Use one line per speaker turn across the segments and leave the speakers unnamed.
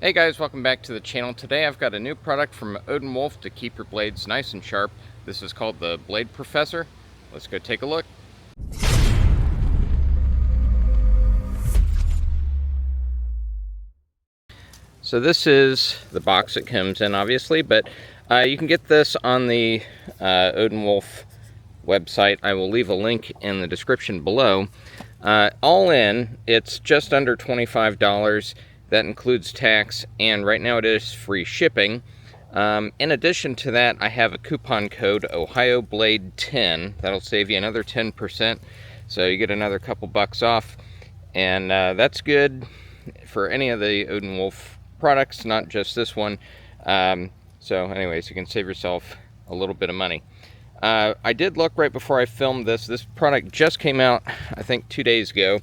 Hey guys, welcome back to the channel. Today I've got a new product from Odenwolf to keep your blades nice and sharp. This is called the Blade Professor. Let's go take a look. So this is the box it comes in, obviously, but you can get this on the Odenwolf website. I will leave a link in the description below. All in, it's just under $25. That includes tax, and right now it is free shipping. In addition to that, I have a coupon code OhioBlade10. That'll save you another 10%, so you get another couple bucks off, and that's good for any of the Odenwolf products, not just this one. So anyways, you can save yourself a little bit of money. I did look right before I filmed this. This product just came out, I think 2 days ago,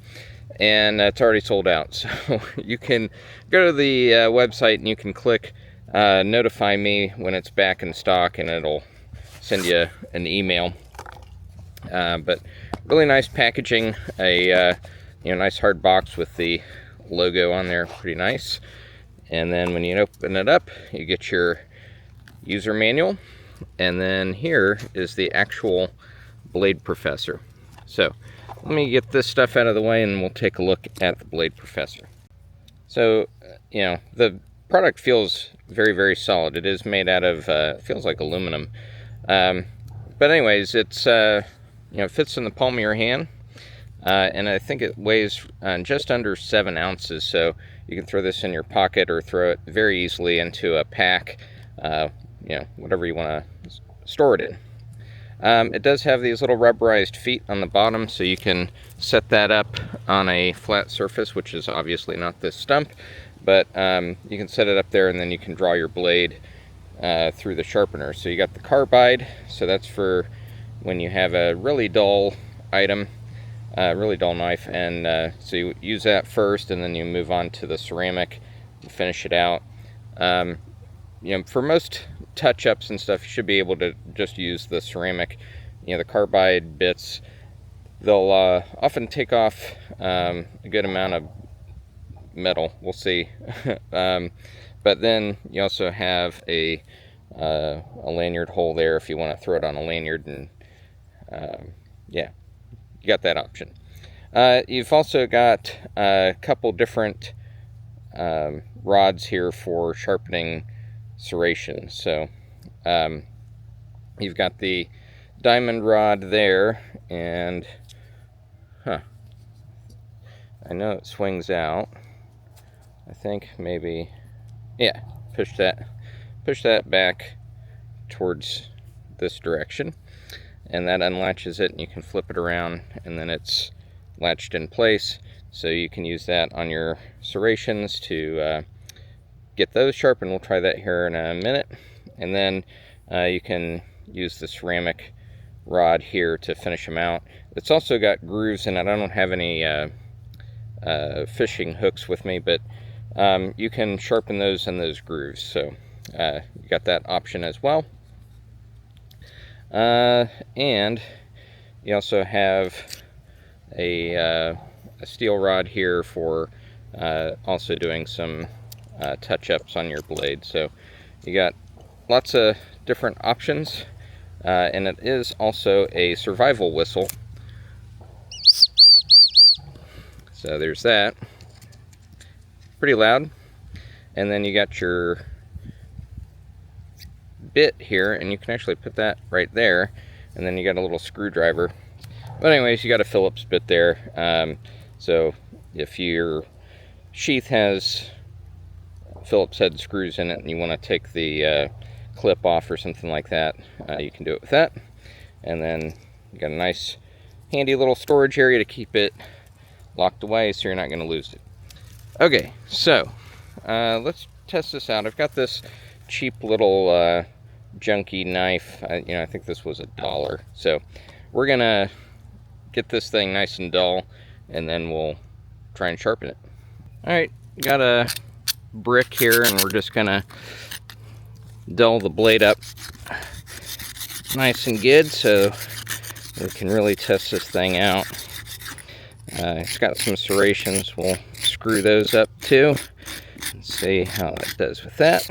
and it's already sold out. So you can go to the website and you can click notify me when it's back in stock, and it'll send you an email. But really nice packaging, a nice hard box with the logo on there, pretty nice. And then when you open it up, you get your user manual, and then here is the actual Blade Professor. So let me get this stuff out of the way and we'll take a look at the Blade Professor. So, the product feels very, very solid. It is made out of, feels like aluminum. But anyways, it's, it fits in the palm of your hand. And I think it weighs just under 7 ounces. So you can throw this in your pocket or throw it very easily into a pack, whatever you want to store it in. It does have these little rubberized feet on the bottom, so you can set that up on a flat surface, which is obviously not this stump, but you can set it up there and then you can draw your blade through the sharpener. So you got the carbide, so that's for when you have a really dull item, really dull knife, and so you use that first and then you move on to the ceramic and finish it out. For most touch-ups and stuff, you should be able to just use the ceramic. The carbide bits, they'll often take off a good amount of metal. We'll see. But then you also have a lanyard hole there if you want to throw it on a lanyard, and yeah, you got that option. You've also got a couple different rods here for sharpening serrations. So you've got the diamond rod there, and I know it swings out. I think maybe, yeah, push that back towards this direction, and that unlatches it, and you can flip it around, and then it's latched in place. So you can use that on your serrations to get those sharp, and we'll try that here in a minute. And then you can use the ceramic rod here to finish them out. It's also got grooves in it. I don't have any fishing hooks with me, but you can sharpen those in those grooves. So you got that option as well. And you also have a steel rod here for also doing some touch-ups on your blade. So you got lots of different options, and it is also a survival whistle. So there's that, pretty loud. And then you got your bit here, and you can actually put that right there, and then you got a little screwdriver. But anyways, you got a Phillips bit there. So if your sheath has Phillips head screws in it and you want to take the clip off or something like that, you can do it with that. And then you got a nice handy little storage area to keep it locked away so you're not going to lose it. Okay, so let's test this out. I've got this cheap little junky knife. I think this was $1. So we're gonna get this thing nice and dull, and then we'll try and sharpen it. All right, got a brick here, and we're just gonna dull the blade up nice and good so we can really test this thing out. It's got some serrations. We'll screw those up too, See how it does with that.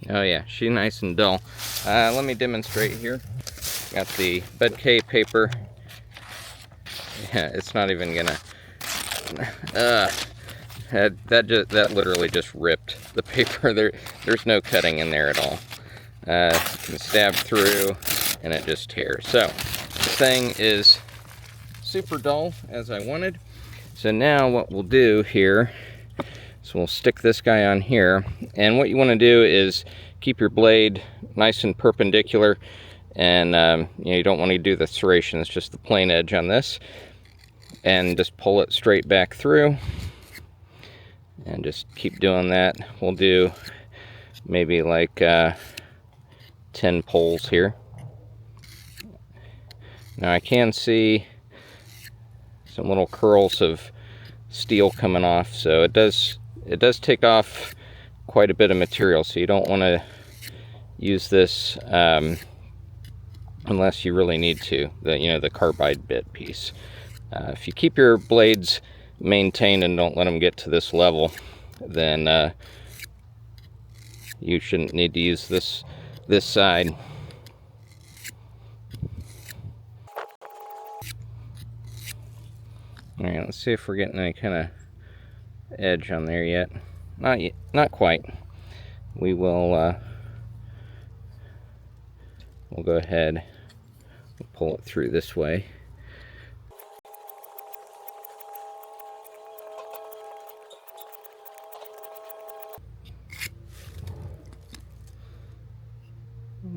Oh yeah, she's nice and dull. Let me demonstrate here. Got the bed K paper. Yeah, it's not even gonna. That literally just ripped the paper. There's no cutting in there at all. You can stab through, and it just tears. So this thing is super dull, as I wanted. So now what we'll do here is we'll stick this guy on here, and what you want to do is keep your blade nice and perpendicular, and you don't want to do the serrations, just the plain edge on this, and just pull it straight back through, and just keep doing that. We'll do maybe like 10 pulls here. Now I can see some little curls of steel coming off, so it does take off quite a bit of material, so you don't want to use this unless you really need to, the carbide bit piece. If you keep your blades maintained and don't let them get to this level, then you shouldn't need to use this side. All right, let's see if we're getting any kind of edge on there yet. Not yet, not quite. We will we'll go ahead and pull it through this way.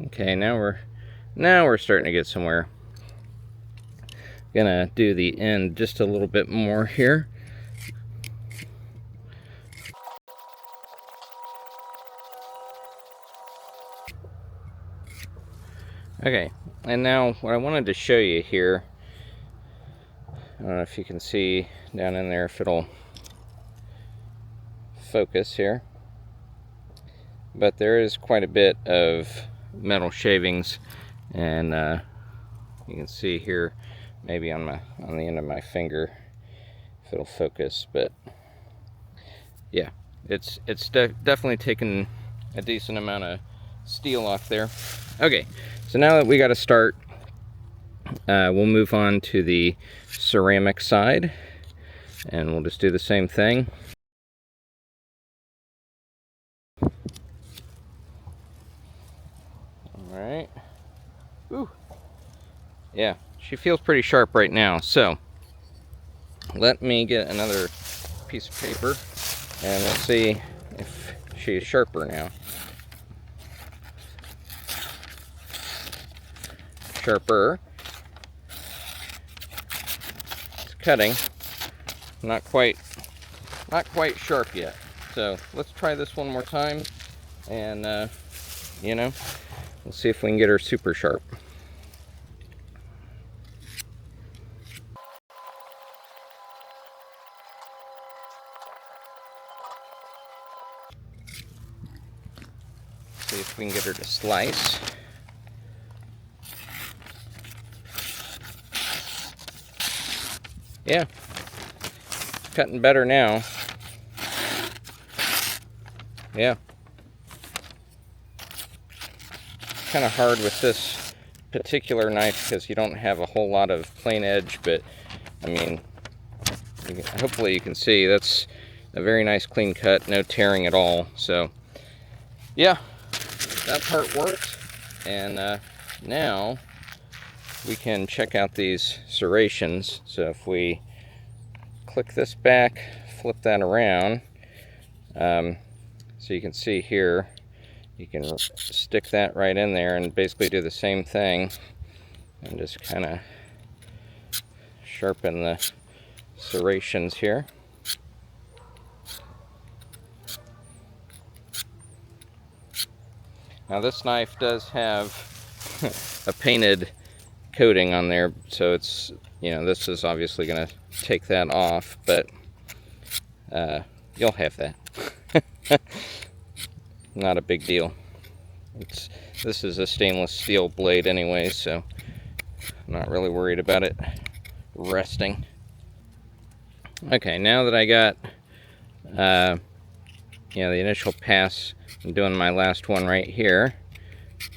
Okay, now we're starting to get somewhere. Gonna do the end just a little bit more here. Okay, and now what I wanted to show you here, I don't know if you can see down in there, if it'll focus here, but there is quite a bit of metal shavings, and you can see here maybe on the end of my finger if it'll focus, but yeah, it's definitely taken a decent amount of steel off there. Okay, so now that we got to start, we'll move on to the ceramic side, and we'll just do the same thing. Alright. Ooh. Yeah, she feels pretty sharp right now, so let me get another piece of paper and we'll see if she is sharper now. Sharper. It's cutting. Not quite sharp yet. So let's try this one more time, and we'll see if we can get her super sharp. See if we can get her to slice. Yeah, cutting better now. Yeah. Kind of hard with this particular knife because you don't have a whole lot of plain edge, but I mean, hopefully you can see that's a very nice clean cut, no tearing at all. So yeah, that part worked, and now we can check out these serrations. So if we click this back, flip that around, so you can see here, you can stick that right in there and basically do the same thing and just kind of sharpen the serrations here. Now this knife does have a painted coating on there, so it's, this is obviously going to take that off, but you'll have that. Not a big deal. This is a stainless steel blade anyway, so I'm not really worried about it resting. Okay, now that I got the initial pass, I'm doing my last one right here.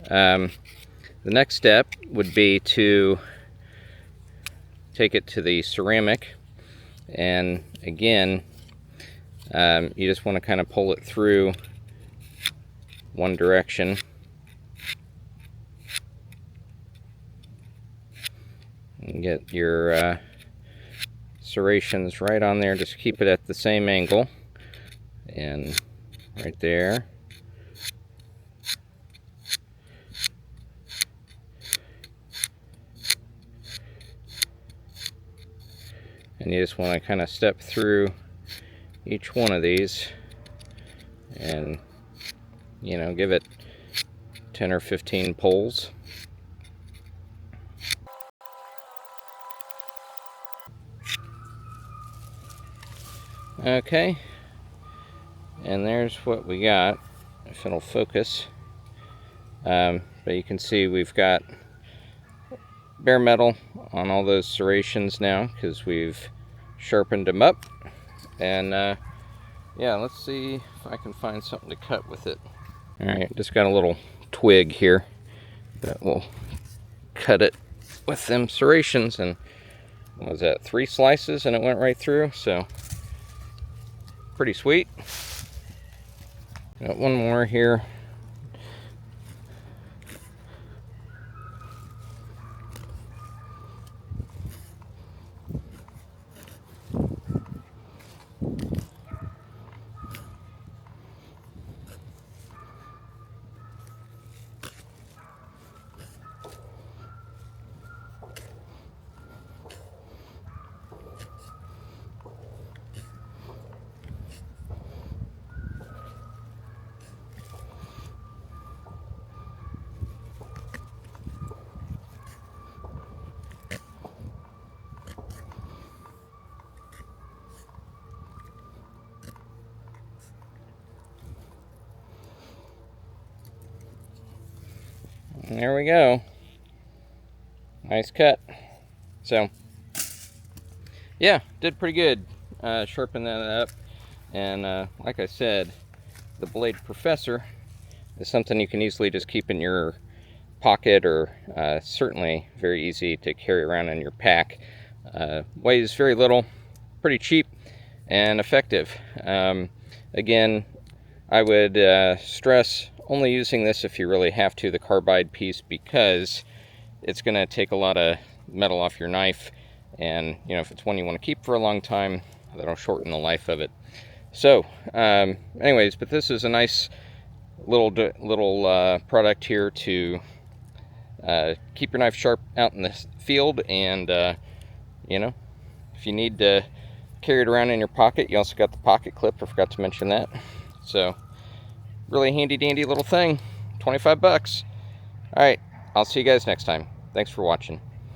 The next step would be to take it to the ceramic, and again, you just want to kind of pull it through one direction. And get your serrations right on there. Just keep it at the same angle. And right there. And you just want to kind of step through each one of these and, give it 10 or 15 pulls. Okay, and there's what we got, if it'll focus. But you can see we've got bare metal on all those serrations now because we've sharpened them up. And yeah, let's see if I can find something to cut with it. Alright, just got a little twig here that will cut it with them serrations, and what was that, 3 slices and it went right through, so pretty sweet. Got one more here. And there we go. Nice cut. So, yeah, did pretty good. Sharpen that up. And like I said, the Blade Professor is something you can easily just keep in your pocket, or certainly very easy to carry around in your pack. Weighs very little, pretty cheap, and effective. Again, I would stress only using this if you really have to, the carbide piece, because it's going to take a lot of metal off your knife, and if it's one you want to keep for a long time, that'll shorten the life of it. So anyways, but this is a nice little product here to keep your knife sharp out in the field, and if you need to carry it around in your pocket, you also got the pocket clip. I forgot to mention that. So really handy dandy little thing, 25 bucks. All right, I'll see you guys next time. Thanks for watching.